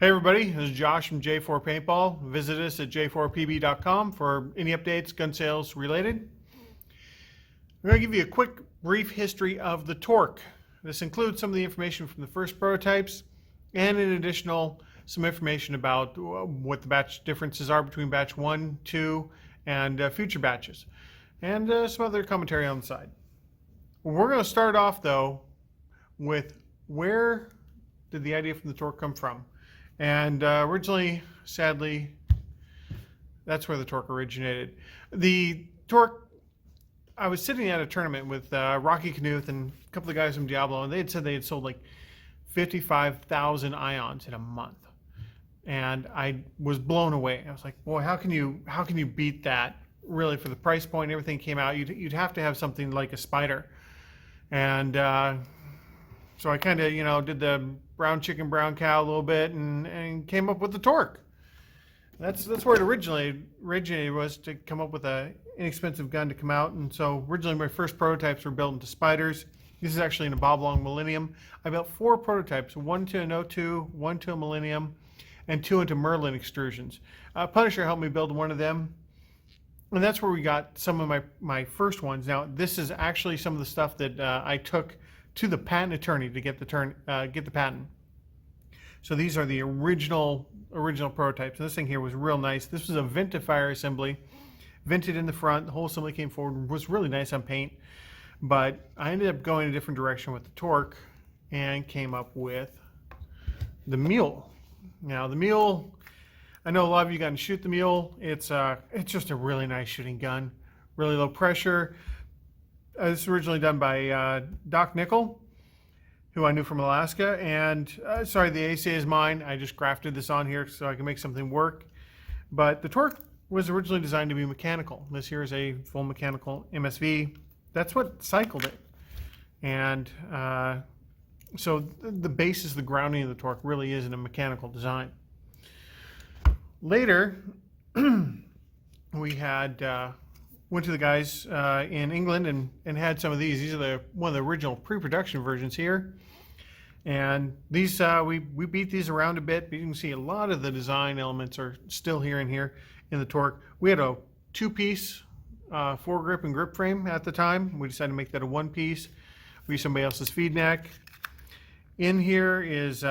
Hey everybody, this is Josh from J4 Paintball. Visit us at j4pb.com for any updates, gun sales related. I'm going to give you a quick, brief history of the Torque. This includes some of the information from the first prototypes and in additional some information about what the batch differences are between batch 1, 2, and future batches, and some other commentary on the side. We're going to start off though with where did the idea from the Torque come from? And originally, sadly, that's where the Torque originated. The Torque, I was sitting at a tournament with Rocky Knuth and a couple of guys from Diablo, and they had said they had sold like 55,000 ions in a month. And I was blown away. I was like, boy, how can you beat that really for the price point and everything came out? You'd have to have something like a Spider. And so I kind of, did the brown chicken, brown cow a little bit and came up with the Torque. That's where it originated was to come up with an inexpensive gun to come out. And so originally my first prototypes were built into Spiders. This is actually in a Bob Long Millennium. I built 4 prototypes, 1 to an 02, 1 to a Millennium, and 2 into Merlin extrusions. Punisher helped me build one of them. And that's where we got some of my first ones. Now, this is actually some of the stuff that I took to the patent attorney to get the patent. So these are the original prototypes. And this thing here was real nice. This was a Ventifier assembly, vented in the front. The whole assembly came forward. Was really nice on paint. But I ended up going a different direction with the Torque and came up with the Mule. Now the Mule, I know a lot of you got to shoot the Mule. It's just a really nice shooting gun, really low pressure. This was originally done by Doc Nickel, who I knew from Alaska. And sorry, the ACA is mine. I just grafted this on here so I can make something work. But the Torque was originally designed to be mechanical. This here is a full mechanical MSV. That's what cycled it. And so the basis, the grounding of the Torque really is in a mechanical design. Later, we had went to the guys in England and had some of these. These are one of the original pre-production versions here. And these, we beat these around a bit, but you can see a lot of the design elements are still here in the Torque. We had a 2-piece foregrip and grip frame at the time. We decided to make that a 1-piece. We used somebody else's feed neck. In here is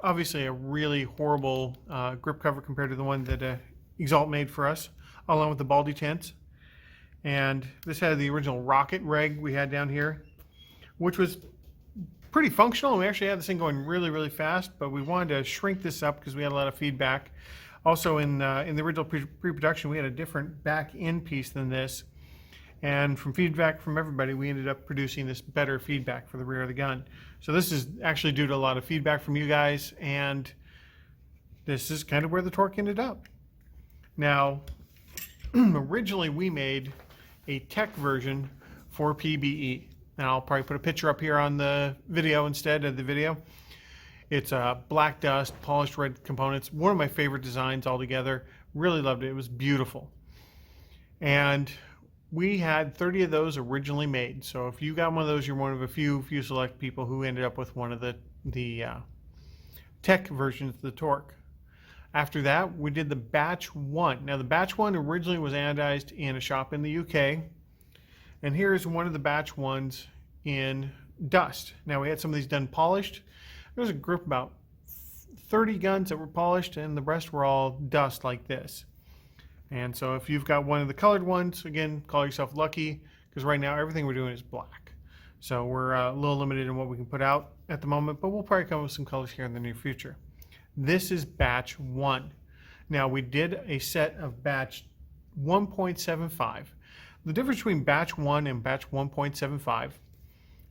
obviously a really horrible grip cover compared to the one that Exalt made for us, along with the Baldy tents. And this had the original rocket reg we had down here, which was pretty functional. We actually had this thing going really, really fast, but we wanted to shrink this up because we had a lot of feedback. Also in the original pre-production, we had a different back end piece than this. And from feedback from everybody, we ended up producing this better feedback for the rear of the gun. So this is actually due to a lot of feedback from you guys, and this is kind of where the Torque ended up. Now, originally we made a tech version for PBE. And I'll probably put a picture up here on the video instead of the video. It's black dust, polished red components. One of my favorite designs altogether. Really loved it. It was beautiful. And we had 30 of those originally made. So if you got one of those, you're one of a few select people who ended up with one of the tech versions of the Torque. After that, we did the batch 1. Now the batch 1 originally was anodized in a shop in the UK. And here's one of the batch 1s in dust. Now we had some of these done polished. There was a group about 30 guns that were polished, and the rest were all dust like this. And so if you've got one of the colored ones, again, call yourself lucky, because right now everything we're doing is black. So we're a little limited in what we can put out at the moment, but we'll probably come up with some colors here in the near future. This is batch 1. Now we did a set of batch 1.75. The difference between batch 1 and batch 1.75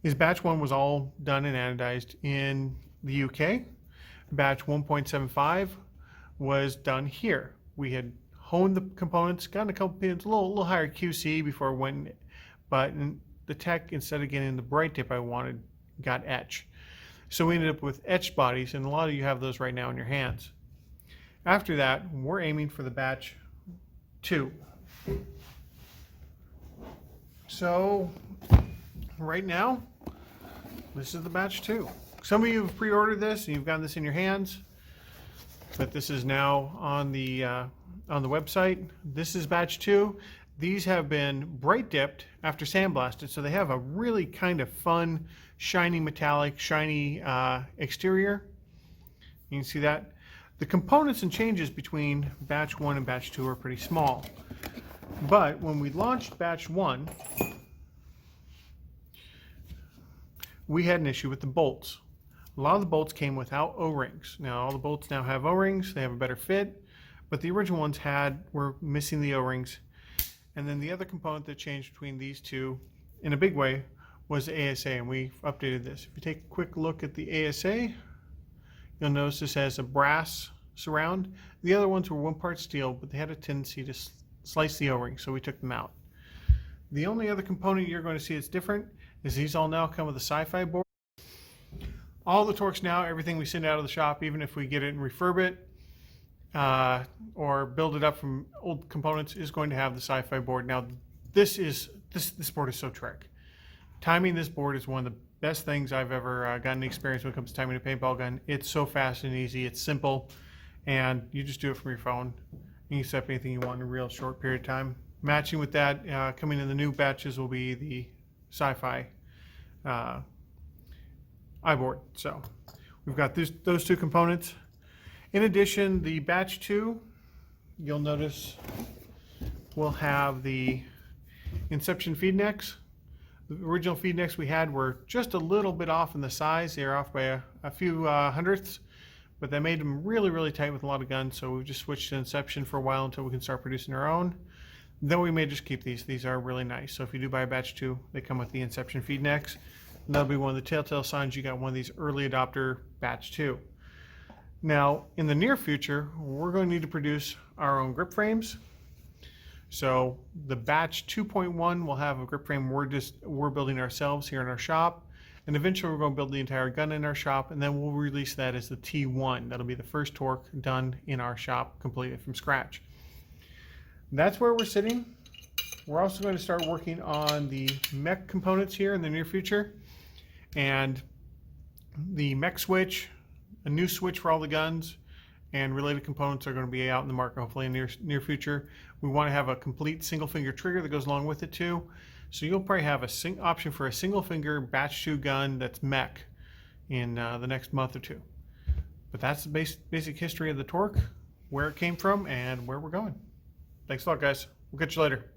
is batch 1 was all done and anodized in the UK. Batch 1.75 was done here. We had honed the components, gotten a couple pins, a little higher QC before I went, but the tech, instead of getting the bright tip I wanted, got etch. So we ended up with etched bodies, and a lot of you have those right now in your hands. After that, we're aiming for the batch 2. So right now, this is the batch 2. Some of you have pre-ordered this and you've gotten this in your hands. but this is now on the website. This is batch 2. These have been bright dipped after sandblasted, so they have a really kind of fun, shiny metallic, shiny exterior. You can see that. The components and changes between batch 1 and batch 2 are pretty small. But when we launched batch 1, we had an issue with the bolts. A lot of the bolts came without O-rings. Now all the bolts now have O-rings, they have a better fit, but the original ones were missing the O-rings. And then the other component that changed between these two in a big way was the ASA, and we updated this. If you take a quick look at the ASA, you'll notice this has a brass surround. The other ones were 1 part steel, but they had a tendency to slice the O-ring, so we took them out. The only other component you're going to see that's different is these all now come with a Sci-Fi board. All the Torx now, everything we send out of the shop, even if we get it and refurb it or build it up from old components, is going to have the Sci-Fi board. Now, this board is so Trek. Timing this board is one of the best things I've ever gotten experience when it comes to timing a paintball gun. It's so fast and easy. It's simple, and you just do it from your phone. You can set up anything you want in a real short period of time. Matching with that, coming in the new batches will be the Sci-Fi iBoard. So we've got those two components. In addition, the batch 2, you'll notice will have the Inception feed necks. The original feed necks we had were just a little bit off in the size. They're off by a few hundredths, but that made them really, really tight with a lot of guns. So we've just switched to Inception for a while until we can start producing our own. Then we may just keep these. These are really nice. So if you do buy a batch 2, they come with the Inception feed necks. And that'll be one of the telltale signs you got one of these early adopter batch 2. Now, in the near future, we're going to need to produce our own grip frames. So the batch 2.1 will have a grip frame we're building ourselves here in our shop. And eventually we're going to build the entire gun in our shop, and then we'll release that as the T1. That'll be the first torque done in our shop, completely from scratch. That's where we're sitting. We're also going to start working on the mech components here in the near future. And the mech switch, a new switch for all the guns, and related components are going to be out in the market hopefully in near future. We want to have a complete single finger trigger that goes along with it too. So you'll probably have a option for a single finger batch 2 gun that's mech in the next month or two. But that's the basic history of the Torque, where it came from, and where we're going. Thanks a lot, guys. We'll catch you later.